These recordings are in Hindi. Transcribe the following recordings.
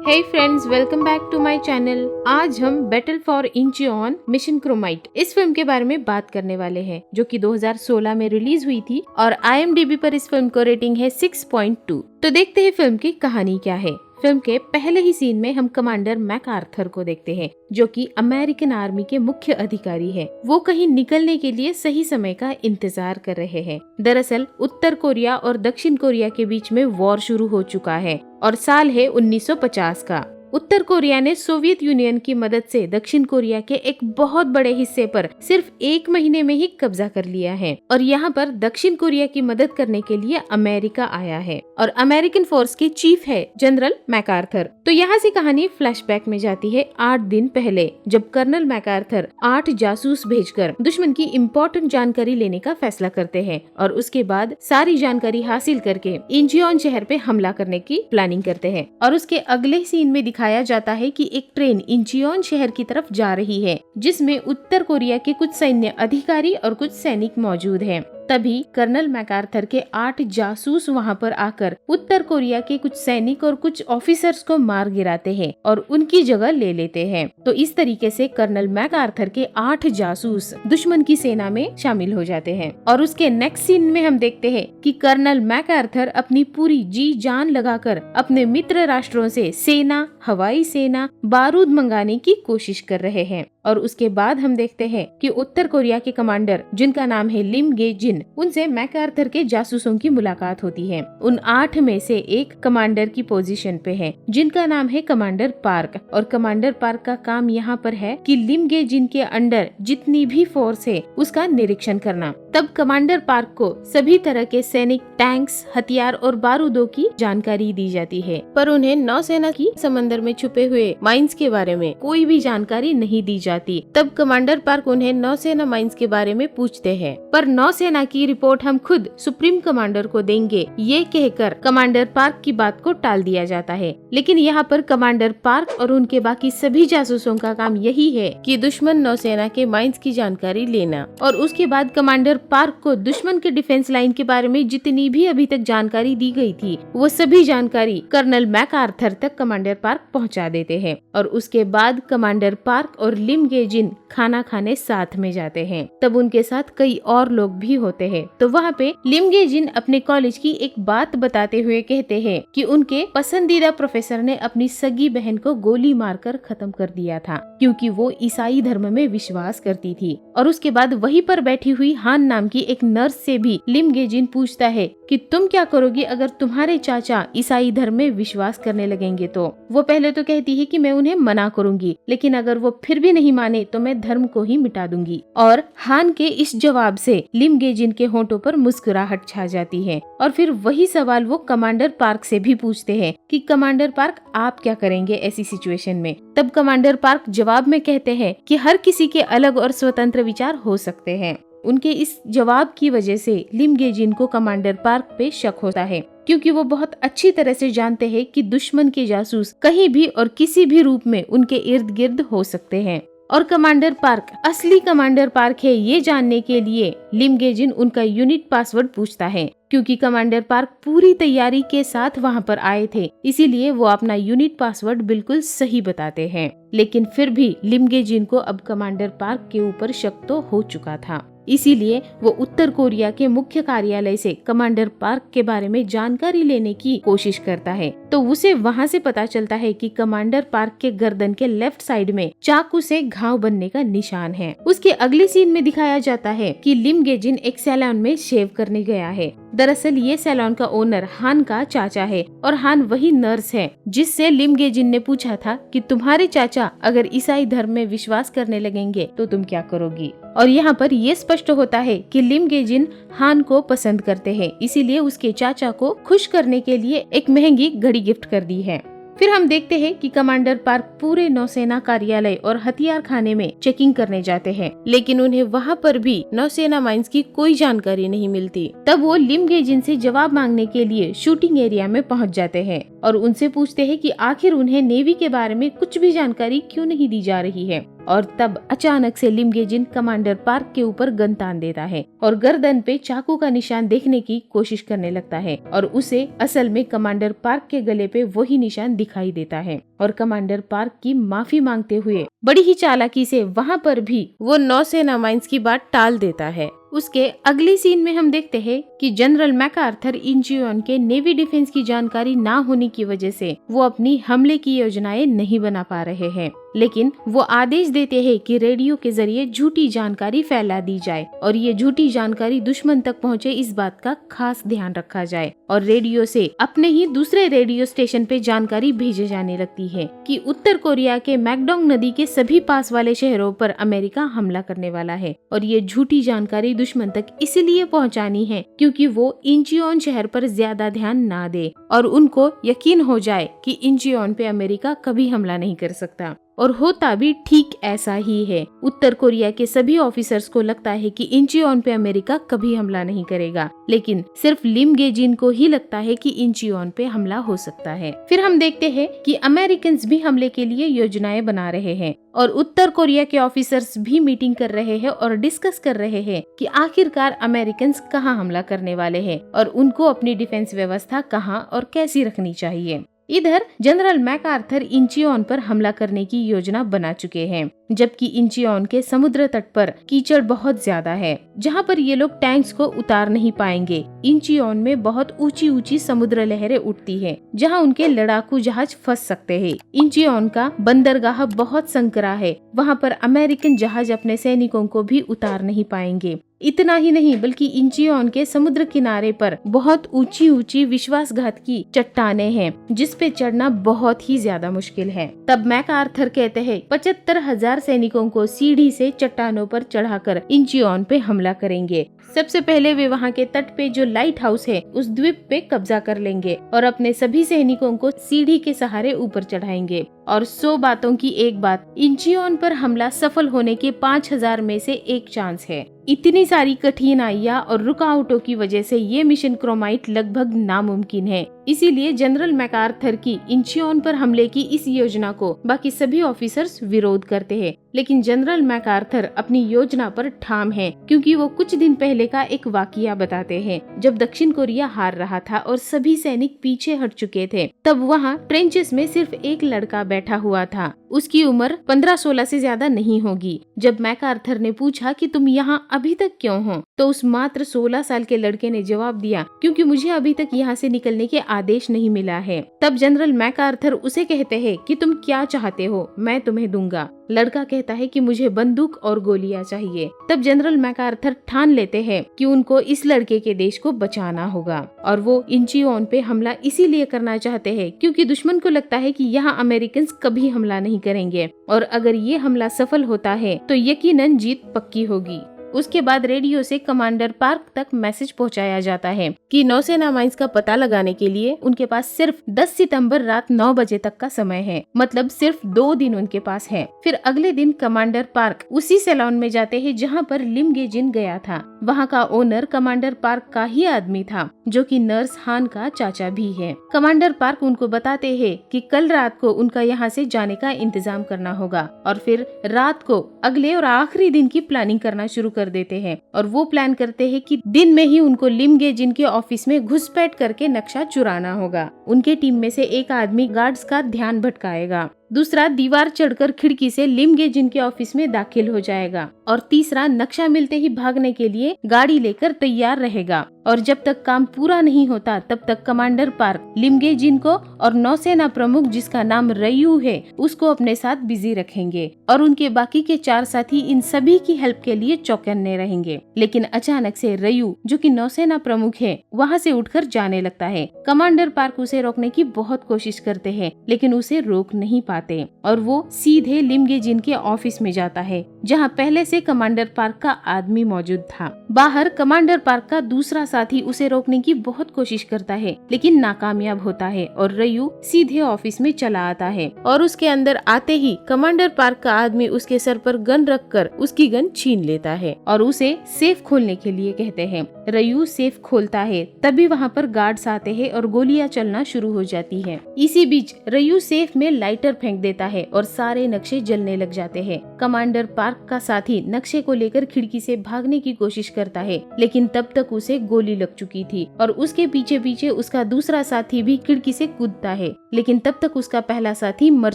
Hey friends, welcome back to my channel. आज हम battle for Incheon mission chromite इस फिल्म के बारे में बात करने वाले हैं, जो कि 2016 में रिलीज हुई थी और IMDb पर इस फिल्म को रेटिंग है 6.2। तो देखते हैं फिल्म की कहानी क्या है। फिल्म के पहले ही सीन में हम कमांडर मैकआर्थर को देखते हैं, जो कि अमेरिकन आर्मी के मुख्य अधिकारी हैं। वो कहीं निकलने के लिए सही समय का इंतजार कर रहे हैं। दरअसल उत्तर कोरिया और दक्षिण कोरिया के बीच में वॉर शुरू हो चुका है और साल है 1950 का। उत्तर कोरिया ने सोवियत यूनियन की मदद से दक्षिण कोरिया के एक बहुत बड़े हिस्से पर सिर्फ 1 महीने में ही कब्जा कर लिया है और यहाँ पर दक्षिण कोरिया की मदद करने के लिए अमेरिका आया है और अमेरिकन फोर्स के चीफ है जनरल मैकआर्थर। तो यहाँ से कहानी फ्लैशबैक में जाती है 8 दिन पहले, जब कर्नल मैकआर्थर 8 जासूस भेजकर दुश्मन की इम्पोर्टेंट जानकारी लेने का फैसला करते हैं और उसके बाद सारी जानकारी हासिल करके इंचियोन शहर पे हमला करने की प्लानिंग करते हैं। और उसके अगले सीन में दिखाया जाता है कि एक ट्रेन इंचियोन शहर की तरफ जा रही है, जिसमें उत्तर कोरिया के कुछ सैन्य अधिकारी और कुछ सैनिक मौजूद हैं। तभी कर्नल मैकआर्थर के 8 जासूस वहां पर आकर उत्तर कोरिया के कुछ सैनिक और कुछ ऑफिसर्स को मार गिराते हैं और उनकी जगह ले लेते हैं। तो इस तरीके से कर्नल मैकआर्थर के 8 जासूस दुश्मन की सेना में शामिल हो जाते हैं। और उसके नेक्स्ट सीन में हम देखते हैं कि कर्नल मैकआर्थर अपनी पूरी जी जान लगाकर अपने मित्र राष्ट्रों से सेना, हवाई सेना, बारूद मंगाने की कोशिश कर रहे हैं। और उसके बाद हम देखते हैं कि उत्तर कोरिया के कमांडर, जिनका नाम है लिम गे जिन, उनसे मैकआर्थर के जासूसों की मुलाकात होती है। उन 8 में से एक कमांडर की पोजीशन पे है, जिनका नाम है कमांडर पार्क। और कमांडर पार्क का काम यहाँ पर है कि लिम गे जिन के अंडर जितनी भी फोर्स है उसका निरीक्षण करना। तब कमांडर पार्क को सभी तरह के सैनिक, टैंक्स, हथियार और बारूदों की जानकारी दी जाती है, पर उन्हें नौसेना की समंदर में छुपे हुए माइंस के बारे में कोई भी जानकारी नहीं दी जाती। तब कमांडर पार्क उन्हें नौसेना माइंस के बारे में पूछते हैं, पर नौसेना की रिपोर्ट हम खुद सुप्रीम कमांडर को देंगे, ये कहकर कमांडर पार्क की बात को टाल दिया जाता है। लेकिन यहाँ पर कमांडर पार्क और उनके बाकी सभी जासूसों का काम यही है कि दुश्मन नौसेना के माइंस की जानकारी लेना। और उसके बाद कमांडर पार्क को दुश्मन के डिफेंस लाइन के बारे में जितनी भी अभी तक जानकारी दी गई थी, वो सभी जानकारी कर्नल मैकआर्थर तक कमांडर पार्क पहुँचा देते हैं। और उसके बाद कमांडर पार्क और लिम गे जिन खाना खाने साथ में जाते हैं। तब उनके साथ कई और लोग भी होते हैं। तो वहाँ पे लिम गे जिन अपने कॉलेज की एक बात बताते हुए कहते हैं कि उनके पसंदीदा प्रोफेसर ने अपनी सगी बहन को गोली मारकर खत्म कर दिया था, क्योंकि वो ईसाई धर्म में विश्वास करती थी। और उसके बाद वहीं पर बैठी हुई हान नाम की एक नर्स से भी लिम गे जिन पूछता है कि तुम क्या करोगी अगर तुम्हारे चाचा ईसाई धर्म में विश्वास करने लगेंगे। तो वो पहले तो कहती है कि मैं उन्हें मना करूंगी, लेकिन अगर वो फिर भी नहीं माने तो मैं धर्म को ही मिटा दूंगी। और हान के इस जवाब से लिम गे जिन के होंठों पर मुस्कुराहट छा जाती है। और फिर वही सवाल वो कमांडर पार्क से भी पूछते हैं कि कमांडर पार्क, आप क्या करेंगे ऐसी सिचुएशन में। तब कमांडर पार्क जवाब में कहते हैं कि हर किसी के अलग और स्वतंत्र विचार हो सकते हैं। उनके इस जवाब की वजह से लिम गे जिन को कमांडर पार्क पे शक होता है, क्योंकि वो बहुत अच्छी तरह से जानते हैं कि दुश्मन के जासूस कहीं भी और किसी भी रूप में उनके इर्द गिर्द हो सकते हैं। और कमांडर पार्क असली कमांडर पार्क है ये जानने के लिए लिम गे जिन उनका यूनिट पासवर्ड पूछता है, क्योंकि कमांडर पार्क पूरी तैयारी के साथ वहां पर आए थे, इसीलिए वो अपना यूनिट पासवर्ड बिल्कुल सही बताते हैं। लेकिन फिर भी लिम गे जिन को अब कमांडर पार्क के ऊपर शक तो हो चुका था, इसीलिए वो उत्तर कोरिया के मुख्य कार्यालय से कमांडर पार्क के बारे में जानकारी लेने की कोशिश करता है। तो उसे वहाँ से पता चलता है कि कमांडर पार्क के गर्दन के लेफ्ट साइड में चाकू से घाव बनने का निशान है। उसके अगले सीन में दिखाया जाता है कि लिम गे जिन एक सैलून में शेव करने गया है। दरअसल ये सैलून का ओनर हान का चाचा है और हान वही नर्स है जिससे लिम गे जिन ने पूछा था कि तुम्हारे चाचा अगर ईसाई धर्म में विश्वास करने लगेंगे तो तुम क्या करोगी। और यहाँ पर ये स्पष्ट होता है कि लिम गे जिन हान को पसंद करते हैं, इसीलिए उसके चाचा को खुश करने के लिए एक महंगी घड़ी गिफ्ट कर दी है। फिर हम देखते हैं कि कमांडर पार्क पूरे नौसेना कार्यालय और हथियार खाने में चेकिंग करने जाते हैं, लेकिन उन्हें वहाँ पर भी नौसेना माइंस की कोई जानकारी नहीं मिलती। तब वो लिम गे जिन से जवाब मांगने के लिए शूटिंग एरिया में पहुँच जाते हैं और उनसे पूछते हैं कि आखिर उन्हें नेवी के बारे में कुछ भी जानकारी क्यों नहीं दी जा रही है। और तब अचानक से लिम गेजिन कमांडर पार्क के ऊपर गन तान देता है और गर्दन पे चाकू का निशान देखने की कोशिश करने लगता है और उसे असल में कमांडर पार्क के गले पे वही निशान दिखाई देता है और कमांडर पार्क की माफी मांगते हुए बड़ी ही चालाकी से वहाँ पर भी वो नौसेना माइंस की बात टाल देता है। उसके अगली सीन में हम देखते हैं कि जनरल मैकार्थर इंचियोन के नेवी डिफेंस की जानकारी ना होने की वजह से वो अपनी हमले की योजनाएं नहीं बना पा रहे हैं, लेकिन वो आदेश देते हैं कि रेडियो के जरिए झूठी जानकारी फैला दी जाए और ये झूठी जानकारी दुश्मन तक पहुंचे इस बात का खास ध्यान रखा जाए और रेडियो से अपने ही दूसरे रेडियो स्टेशन पे जानकारी भेजे जाने लगती है कि उत्तर कोरिया के मैकडोंग नदी के सभी पास वाले शहरों पर अमेरिका हमला करने वाला है और ये झूठी जानकारी दुश्मन तक इसलिए पहुंचानी है क्योंकि वो इंचियोन शहर पर ज्यादा ध्यान ना दे और उनको यकीन हो जाए कि इंचियोन पे अमेरिका कभी हमला नहीं कर सकता। और होता भी ठीक ऐसा ही है। उत्तर कोरिया के सभी ऑफिसर्स को लगता है कि इंचियोन पे अमेरिका कभी हमला नहीं करेगा, लेकिन सिर्फ लिम गेजिन को ही लगता है कि इंचियोन पे हमला हो सकता है। फिर हम देखते हैं कि अमेरिकन्स भी हमले के लिए योजनाएं बना रहे हैं और उत्तर कोरिया के ऑफिसर्स भी मीटिंग कर रहे हैं और डिस्कस कर रहे हैं कि आखिरकार अमेरिकन्स कहाँ हमला करने वाले हैं और उनको अपनी डिफेंस व्यवस्था कहाँ और कैसी रखनी चाहिए। इधर जनरल मैकार्थर इंचियोन पर हमला करने की योजना बना चुके हैं, जबकि इंचियोन के समुद्र तट पर कीचड़ बहुत ज्यादा है जहां पर ये लोग टैंक्स को उतार नहीं पाएंगे। इंचियोन में बहुत ऊंची ऊंची समुद्र लहरें उठती है जहां उनके लड़ाकू जहाज फंस सकते हैं। इंचियोन का बंदरगाह बहुत संकरा है, वहां पर अमेरिकन जहाज अपने सैनिकों को भी उतार नहीं पाएंगे। इतना ही नहीं बल्कि इंचियोन के समुद्र किनारे पर बहुत ऊंची ऊंची विश्वासघात की चट्टानें हैं जिस पे चढ़ना बहुत ही ज्यादा मुश्किल है। तब मैकार्थर कहते हैं 75,000 सैनिकों को सीढ़ी से चट्टानों पर चढ़ाकर इंचियोन पे हमला करेंगे। सबसे पहले वे वहाँ के तट पे जो लाइट हाउस है उस द्वीप पे कब्जा कर लेंगे और अपने सभी सैनिकों को सीढ़ी के सहारे ऊपर चढ़ाएंगे। और 100 बातों की एक बात, इंचियोन पर हमला सफल होने के 5,000 में से 1 चांस है। इतनी सारी कठिनाइयां और रुकावटों की वजह से ये मिशन क्रोमाइट लगभग नामुमकिन है। इसीलिए जनरल मैकार्थर की इंचियोन पर हमले की इस योजना को बाकी सभी ऑफिसर्स विरोध करते हैं, लेकिन जनरल मैकार्थर अपनी योजना पर ठाम है क्योंकि वो कुछ दिन पहले का एक वाकया बताते हैं जब दक्षिण कोरिया हार रहा था और सभी सैनिक पीछे हट चुके थे। तब वहाँ ट्रेंचेस में सिर्फ एक लड़का बैठा हुआ था, उसकी उम्र 15-16 से ज्यादा नहीं होगी। जब मैकार्थर ने पूछा कि तुम यहाँ अभी तक क्यों हो, तो उस मात्र 16 साल के लड़के ने जवाब दिया, क्योंकि मुझे अभी तक यहाँ से निकलने के आदेश नहीं मिला है। तब जनरल मैकार्थर उसे कहते हैं कि तुम क्या चाहते हो, मैं तुम्हें दूंगा। लड़का कहता है कि मुझे बंदूक और गोलियां चाहिए। तब जनरल मैकार्थर ठान लेते हैं कि उनको इस लड़के के देश को बचाना होगा और वो इंचियोन पे हमला इसीलिए करना चाहते हैं क्योंकि दुश्मन को लगता है कि यहाँ अमेरिकन्स कभी हमला नहीं करेंगे और अगर ये हमला सफल होता है तो यकीनन जीत पक्की होगी। उसके बाद रेडियो से कमांडर पार्क तक मैसेज पहुंचाया जाता है कि नौसेना माइंस का पता लगाने के लिए उनके पास सिर्फ 10 सितंबर रात 9 बजे तक का समय है, मतलब सिर्फ 2 दिन उनके पास है। फिर अगले दिन कमांडर पार्क उसी सैलून में जाते हैं जहां पर लिम गेजिन गया था। वहां का ओनर कमांडर पार्क का ही आदमी था जो कि नर्स हान का चाचा भी है। कमांडर पार्क उनको बताते हैं कि कल रात को उनका यहाँ से जाने का इंतजाम करना होगा और फिर रात को अगले और आखिरी दिन की प्लानिंग करना शुरू कर देते हैं और वो प्लान करते हैं कि दिन में ही उनको लिम गेजिन के ऑफिस में घुसपैठ करके नक्शा चुराना होगा। उनके टीम में से एक आदमी गार्ड्स का ध्यान भटकाएगा, दूसरा दीवार चढ़कर खिड़की से लिम गेजिन के ऑफिस में दाखिल हो जाएगा और तीसरा नक्शा मिलते ही भागने के लिए गाड़ी लेकर तैयार रहेगा। और जब तक काम पूरा नहीं होता तब तक कमांडर पार्क लिम गेजिन को और नौसेना प्रमुख जिसका नाम रयू है उसको अपने साथ बिजी रखेंगे और उनके बाकी के 4 साथी इन सभी की हेल्प के लिए चौकन्ने रहेंगे। लेकिन अचानक से रयू जो कि नौसेना प्रमुख है वहाँ से उठकर जाने लगता है। कमांडर पार्क उसे रोकने की बहुत कोशिश करते हैं लेकिन उसे रोक नहीं पाते और वो सीधे लिम गेजिन के ऑफिस में जाता है जहाँ पहले से कमांडर पार्क का आदमी मौजूद था। बाहर कमांडर पार्क का दूसरा साथी उसे रोकने की बहुत कोशिश करता है लेकिन नाकामयाब होता है और रयू सीधे ऑफिस में चला आता है और उसके अंदर आते ही कमांडर पार्क का आदमी उसके सर पर गन रखकर उसकी गन छीन लेता है और उसे सेफ खोलने के लिए कहते हैं। रयू सेफ खोलता है तभी वहाँ पर गार्ड्स आते हैं और गोलियां चलना शुरू हो जाती है। इसी बीच रयू सेफ में लाइटर फेंक देता है और सारे नक्शे जलने लग जाते हैं। कमांडर पार्क का साथी नक्शे को लेकर खिड़की से भागने की कोशिश करता है, लेकिन तब तक उसे गोली लग चुकी थी और उसके पीछे पीछे उसका दूसरा साथी भी खिड़की से कूदता है, लेकिन तब तक उसका पहला साथी मर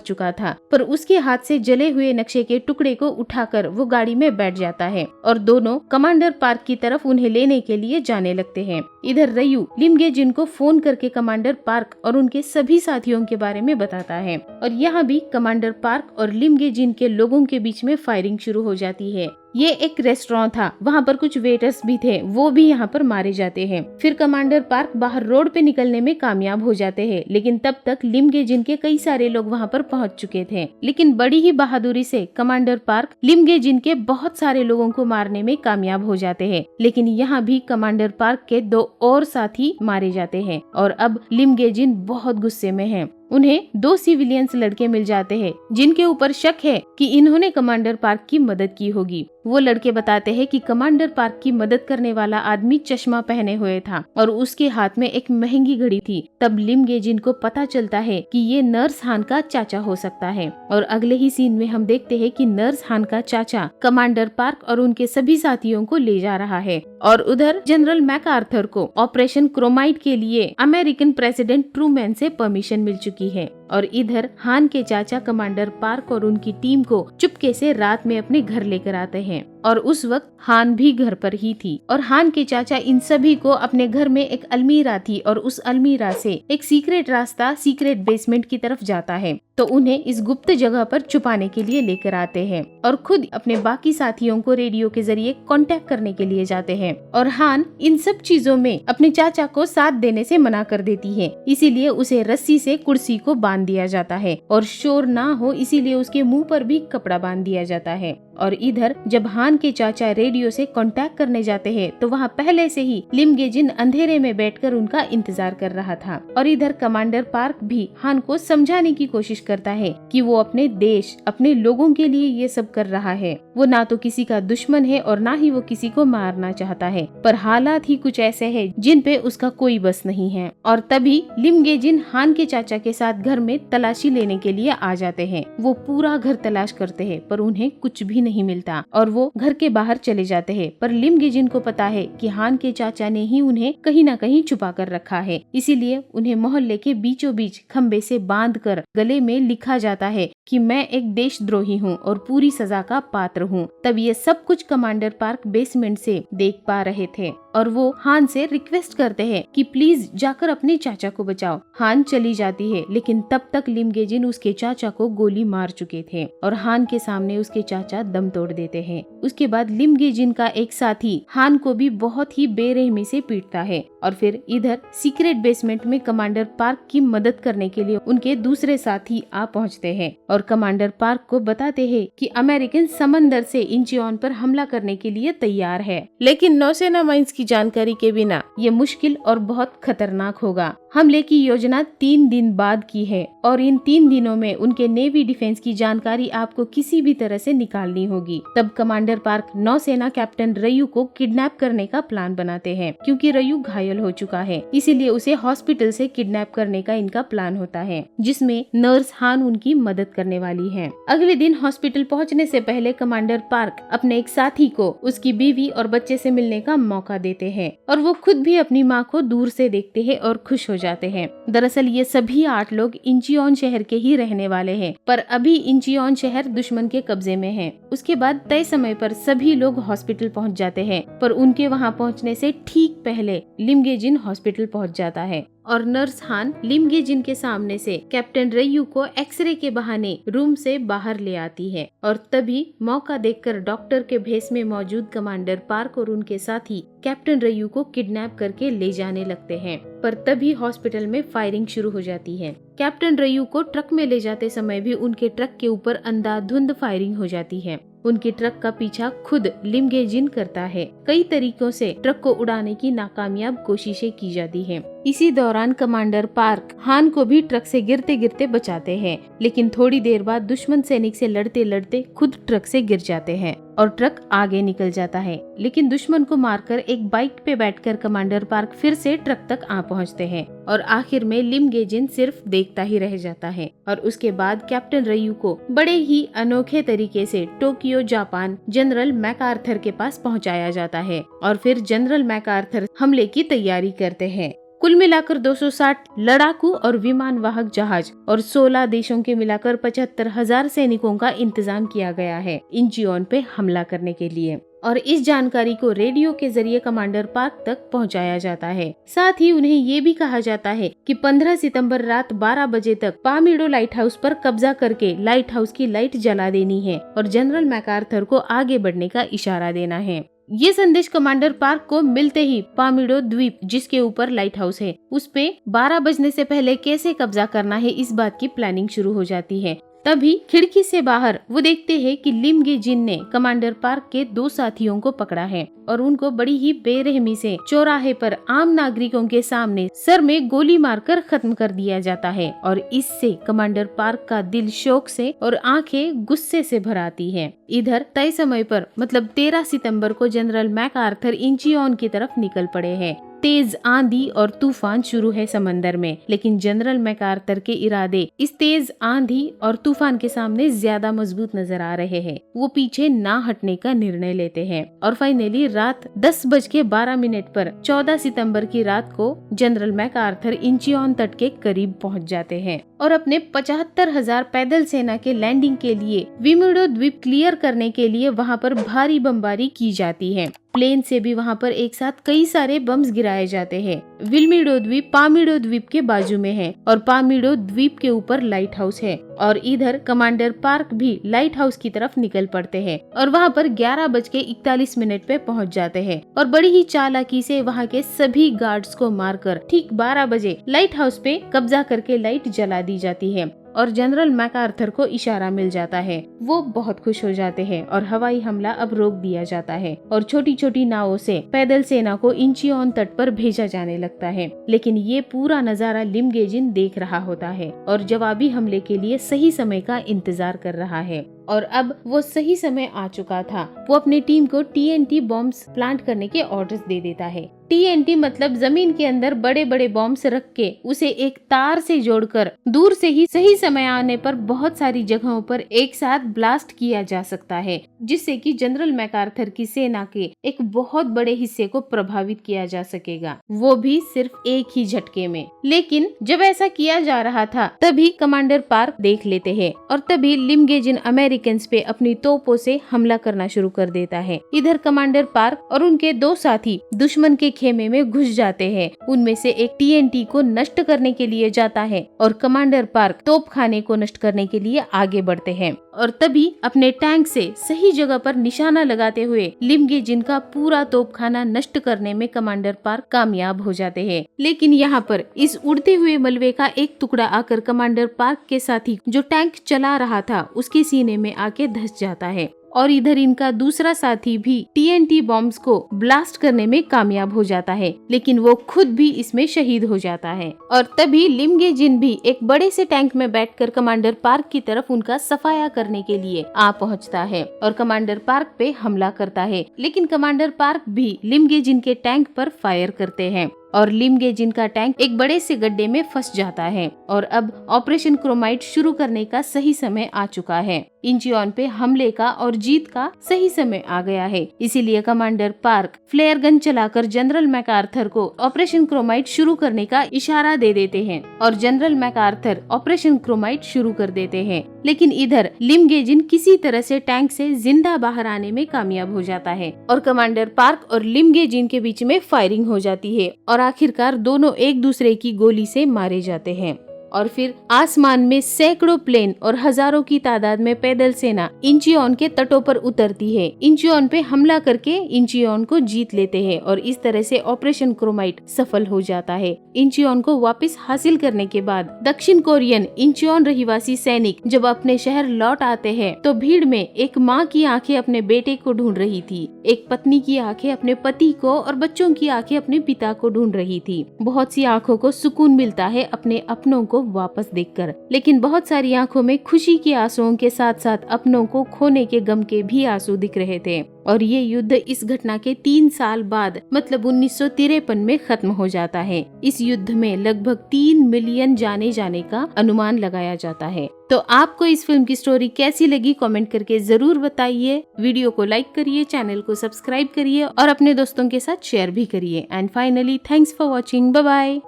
चुका था। पर उसके हाथ से जले हुए नक्शे के टुकड़े को उठाकर वो गाड़ी में बैठ जाता है और दोनों कमांडर पार्क की तरफ उन्हें लेने के लिए जाने लगते हैं। इधर रयू लिमगे जिन को फोन करके कमांडर पार्क और उनके सभी साथियों के बारे में बताता है और यहाँ भी कमांडर पार्क और लिमगे जिन के लोगों के बीच में फायरिंग शुरू हो जाती है। ये एक रेस्टोरेंट था, वहाँ पर कुछ वेटर्स भी थे, वो भी यहाँ पर मारे जाते हैं। फिर कमांडर पार्क बाहर रोड पे निकलने में कामयाब हो जाते हैं, लेकिन तब तक लिमगे जिन के कई सारे लोग वहाँ पर पहुँच चुके थे। लेकिन बड़ी ही बहादुरी से कमांडर पार्क लिमगे जिन के बहुत सारे लोगों को मारने में कामयाब हो जाते हैं, लेकिन यहाँ भी कमांडर पार्क के 2 और साथी मारे जाते हैं और अब लिमगे जिन बहुत गुस्से में है। उन्हें 2 सिविलियंस लड़के मिल जाते हैं जिनके ऊपर शक है कि इन्होंने कमांडर पार्क की मदद की होगी। वो लड़के बताते हैं कि कमांडर पार्क की मदद करने वाला आदमी चश्मा पहने हुए था और उसके हाथ में एक महंगी घड़ी थी। तब लिमगे जिन को पता चलता है कि ये नर्स हान का चाचा हो सकता है और अगले ही सीन में हम देखते हैं कि नर्स हान का चाचा कमांडर पार्क और उनके सभी साथियों को ले जा रहा है और उधर जनरल मैकआर्थर को ऑपरेशन क्रोमाइट के लिए अमेरिकन प्रेसिडेंट ट्रूमैन से परमिशन मिल चुकी है और इधर हान के चाचा कमांडर पार्क और उनकी टीम को चुपके से रात में अपने घर लेकर आते हैं और उस वक्त हान भी घर पर ही थी और हान के चाचा इन सभी को अपने घर में एक अलमीरा थी और उस अलमीरा से एक सीक्रेट रास्ता सीक्रेट बेसमेंट की तरफ जाता है, तो उन्हें इस गुप्त जगह पर छुपाने के लिए लेकर आते हैं और खुद अपने बाकी साथियों को रेडियो के जरिए कांटेक्ट करने के लिए जाते हैं और हान इन सब चीजों में अपने चाचा को साथ देने से मना कर देती है, इसीलिए उसे रस्सी से कुर्सी को बांध दिया जाता है और शोर ना हो इसीलिए उसके मुंह पर भी कपड़ा बांध दिया जाता है। और इधर जब हान के चाचा रेडियो से कांटेक्ट करने जाते हैं तो वहाँ पहले से ही लिमगे जिन अंधेरे में बैठकर उनका इंतजार कर रहा था और इधर कमांडर पार्क भी हान को समझाने की कोशिश करता है कि वो अपने देश अपने लोगों के लिए ये सब कर रहा है। वो ना तो किसी का दुश्मन है और ना ही वो किसी को मारना चाहता है, पर हालात ही कुछ ऐसे हैं जिन पे उसका कोई बस नहीं है। और तभी लिमगे जिन हान के चाचा के साथ घर में तलाशी लेने के लिए आ जाते हैं। वो पूरा घर तलाश करते हैं पर उन्हें कुछ भी नहीं मिलता और वो घर के बाहर चले जाते हैं, पर लिमगे जिन को पता है कि हान के चाचा ने ही उन्हें कहीं न कहीं छुपा कर रखा है, इसीलिए उन्हें मोहल्ले के बीचों बीच खम्बे से बांधकर गले में लिखा जाता है कि मैं एक देशद्रोही हूँ और पूरी सजा का पात्र हूँ। तब ये सब कुछ कमांडर पार्क बेसमेंट से देख पा रहे थे और वो हान से रिक्वेस्ट करते हैं कि प्लीज जाकर अपने चाचा को बचाओ। हान चली जाती है, लेकिन तब तक लिमगे जिन उसके चाचा को गोली मार चुके थे और हान के सामने उसके चाचा दम तोड़ देते हैं। उसके बाद लिमगे जिन का एक साथी हान को भी बहुत ही बेरहमी से पीटता है और फिर इधर सीक्रेट बेसमेंट में कमांडर पार्क की मदद करने के लिए उनके दूसरे साथी आ पहुंचते हैं और कमांडर पार्क को बताते हैं कि अमेरिकन समंदर से इंचियोन पर हमला करने के लिए तैयार है, लेकिन नौसेना माइंस की जानकारी के बिना ये मुश्किल और बहुत खतरनाक होगा। हमले की योजना 3 दिन बाद की है और इन 3 दिनों में उनके नेवी डिफेंस की जानकारी आपको किसी भी तरह से निकालनी होगी। तब कमांडर पार्क नौसेना कैप्टन रयू को किडनैप करने का प्लान बनाते हैं, क्योंकि रयू घायल हो चुका है, इसीलिए उसे हॉस्पिटल से किडनैप करने का इनका प्लान होता है, जिसमें नर्स हान उनकी मदद करने वाली है। अगले दिन हॉस्पिटल पहुंचने से पहले कमांडर पार्क अपने एक साथी को उसकी बीवी और बच्चे से मिलने का मौका देते हैं और वो खुद भी अपनी माँ को दूर से देखते हैं और खुश हो जाते हैं। दरअसल ये सभी 8 लोग इंचियोन शहर के ही रहने वाले हैं, पर अभी इंचियोन शहर दुश्मन के कब्जे में है। उसके बाद तय समय पर सभी लोग हॉस्पिटल पहुंच जाते हैं, पर उनके वहां पहुंचने से ठीक पहले लिमगे जिन हॉस्पिटल पहुंच जाता है और नर्स हान लिमगे जिन के सामने से कैप्टन रयू को एक्सरे के बहाने रूम से बाहर ले आती है और तभी मौका देखकर डॉक्टर के भेष में मौजूद कमांडर पार्क और उनके साथी कैप्टन रयू को किडनैप करके ले जाने लगते हैं। पर तभी हॉस्पिटल में फायरिंग शुरू हो जाती है। कैप्टन रयू को ट्रक में ले जाते समय भी उनके ट्रक के ऊपर अंधाधुंध फायरिंग हो जाती है। उनके ट्रक का पीछा खुद लिमगे जिन करता है। कई तरीकों से ट्रक को उड़ाने की नाकामयाब कोशिशें की जाती हैं। इसी दौरान कमांडर पार्क हान को भी ट्रक से गिरते गिरते बचाते हैं, लेकिन थोड़ी देर बाद दुश्मन सैनिक से लड़ते लड़ते खुद ट्रक से गिर जाते हैं और ट्रक आगे निकल जाता है। लेकिन दुश्मन को मारकर एक बाइक पे बैठकर कमांडर पार्क फिर से ट्रक तक आ पहुंचते हैं और आखिर में लिम गेजिन सिर्फ देखता ही रह जाता है। और उसके बाद कैप्टन रयू को बड़े ही अनोखे तरीके से टोक्यो जापान जनरल मैकआर्थर के पास पहुंचाया जाता है और फिर जनरल मैकआर्थर हमले की तैयारी करते हैं। कुल मिलाकर 260 लड़ाकू और विमान वाहक जहाज और 16 देशों के मिलाकर 75,000 सैनिकों का इंतजाम किया गया है इंचियोन पे हमला करने के लिए। और इस जानकारी को रेडियो के जरिए कमांडर पार्क तक पहुंचाया जाता है। साथ ही उन्हें ये भी कहा जाता है कि 15 सितंबर रात 12 बजे तक पामीडो लाइट हाउस पर कब्जा करके लाइट हाउस की लाइट जला देनी है और जनरल मैकआर्थर को आगे बढ़ने का इशारा देना है। ये संदेश कमांडर पार्क को मिलते ही पामीडो द्वीप, जिसके ऊपर लाइट हाउस है, उस पे 12 बजने से पहले कैसे कब्जा करना है इस बात की प्लानिंग शुरू हो जाती है। तभी खिड़की से बाहर वो देखते हैं कि लिम गेजिन ने कमांडर पार्क के 2 साथियों को पकड़ा है और उनको बड़ी ही बेरहमी से चौराहे पर आम नागरिकों के सामने सर में गोली मारकर खत्म कर दिया जाता है। और इससे कमांडर पार्क का दिल शोक से और आंखें गुस्से से भर आती हैं। इधर तय समय पर मतलब 13 सितंबर को जनरल मैकआर्थर इंचियोन की तरफ निकल पड़े हैं। तेज आंधी और तूफान शुरू है समंदर में, लेकिन जनरल मैकआर्थर के इरादे इस तेज आंधी और तूफान के सामने ज्यादा मजबूत नजर आ रहे हैं। वो पीछे ना हटने का निर्णय लेते हैं और फाइनली रात 10:12 पर 14 सितंबर की रात को जनरल मैकआर्थर इंचियोन तट के करीब पहुंच जाते हैं और अपने 75,000 पैदल सेना के लैंडिंग के लिए विमिडो द्वीप क्लियर करने के लिए वहां पर भारी बमबारी की जाती है। प्लेन से भी वहां पर एक साथ कई सारे बम्स गिराए जाते हैं। विल्मिडो द्वीप पामीडो द्वीप के बाजू में है और पामीडो द्वीप के ऊपर लाइट हाउस है और इधर कमांडर पार्क भी लाइट हाउस की तरफ निकल पड़ते हैं और वहां पर 11:41 पे पहुंच जाते हैं और बड़ी ही चालाकी से वहां के सभी गार्ड्स को मारकर ठीक 12 बजे लाइट हाउस पे कब्जा करके लाइट जला दी जाती है और जनरल मैकआर्थर को इशारा मिल जाता है। वो बहुत खुश हो जाते हैं और हवाई हमला अब रोक दिया जाता है और छोटी छोटी नावों से पैदल सेना को इंचियोन तट पर भेजा जाने लगता है। लेकिन ये पूरा नजारा लिम गेजिन देख रहा होता है और जवाबी हमले के लिए सही समय का इंतजार कर रहा है और अब वो सही समय आ चुका था। वो अपनी टीम को TNT बॉम्ब्स प्लांट करने के ऑर्डर्स दे देता है। TNT मतलब जमीन के अंदर बड़े बड़े बॉम्ब्स रख के उसे एक तार से जोड़कर दूर से ही सही समय आने पर बहुत सारी जगहों पर एक साथ ब्लास्ट किया जा सकता है, जिससे कि जनरल मैकआर्थर की सेना के एक बहुत बड़े हिस्से को प्रभावित किया जा सकेगा, वो भी सिर्फ एक ही झटके में। लेकिन जब ऐसा किया जा रहा था तभी कमांडर पार्क देख लेते हैं और तभी लिम गेजिन अमेरिकन पे अपनी तोपों से हमला करना शुरू कर देता है। इधर कमांडर पार्क और उनके 2 साथी दुश्मन के खेमे में घुस जाते हैं। उनमें से एक TNT को नष्ट करने के लिए जाता है और कमांडर पार्क तोपखाने को नष्ट करने के लिए आगे बढ़ते हैं और तभी अपने टैंक से सही जगह पर निशाना लगाते हुए लिम गेजिन का पूरा तोपखाना नष्ट करने में कमांडर पार्क कामयाब हो जाते हैं। लेकिन यहाँ पर इस उड़ते हुए मलबे का एक टुकड़ा आकर कमांडर पार्क के साथी जो टैंक चला रहा था उसके सीने में आके धंस जाता है और इधर इनका दूसरा साथी भी TNT बॉम्ब्स को ब्लास्ट करने में कामयाब हो जाता है, लेकिन वो खुद भी इसमें शहीद हो जाता है। और तभी लिम गेजिन भी एक बड़े से टैंक में बैठकर कमांडर पार्क की तरफ उनका सफाया करने के लिए आ पहुंचता है और कमांडर पार्क पे हमला करता है। लेकिन कमांडर पार्क भी लिम गेजिन के टैंक पर फायर करते हैं और लिम गेजिन का टैंक एक बड़े से गड्ढे में फंस जाता है और अब ऑपरेशन क्रोमाइट शुरू करने का सही समय आ चुका है। इंचियोन पे हमले का और जीत का सही समय आ गया है। इसीलिए कमांडर पार्क फ्लेयर गन चलाकर जनरल मैकआर्थर को ऑपरेशन क्रोमाइट शुरू करने का इशारा दे देते हैं और जनरल मैकआर्थर ऑपरेशन क्रोमाइट शुरू कर देते हैं। लेकिन इधर लिम गेजिन किसी तरह से टैंक से जिंदा बाहर आने में कामयाब हो जाता है और कमांडर पार्क और लिम गेजिन के बीच में फायरिंग हो जाती है और आखिरकार दोनों एक दूसरे की गोली से मारे जाते हैं। और फिर आसमान में सैकड़ों प्लेन और हजारों की तादाद में पैदल सेना इंचियोन के तटों पर उतरती है। इंचियोन पे हमला करके इंचियोन को जीत लेते हैं और इस तरह से ऑपरेशन क्रोमाइट सफल हो जाता है। इंचियोन को वापस हासिल करने के बाद दक्षिण कोरियन इंचियोन रहिवासी सैनिक जब अपने शहर लौट आते हैं तो भीड़ में एक माँ की आंखें अपने बेटे को ढूंढ रही थी, एक पत्नी की आंखें अपने पति को और बच्चों की आंखें अपने पिता को ढूंढ रही थी। बहुत सी आंखों को सुकून मिलता है अपने अपनों को वापस देखकर, लेकिन बहुत सारी आंखों में खुशी के आंसुओं के साथ साथ अपनों को खोने के गम के भी आंसू दिख रहे थे। और ये युद्ध इस घटना के 3 साल बाद मतलब 1953 में खत्म हो जाता है। इस युद्ध में लगभग 3 मिलियन जाने जाने का अनुमान लगाया जाता है। तो आपको इस फिल्म की स्टोरी कैसी लगी कमेंट करके जरूर बताइए। वीडियो को लाइक करिए, चैनल को सब्सक्राइब करिए और अपने दोस्तों के साथ शेयर भी करिए। And finally thanks for watching. Bye bye.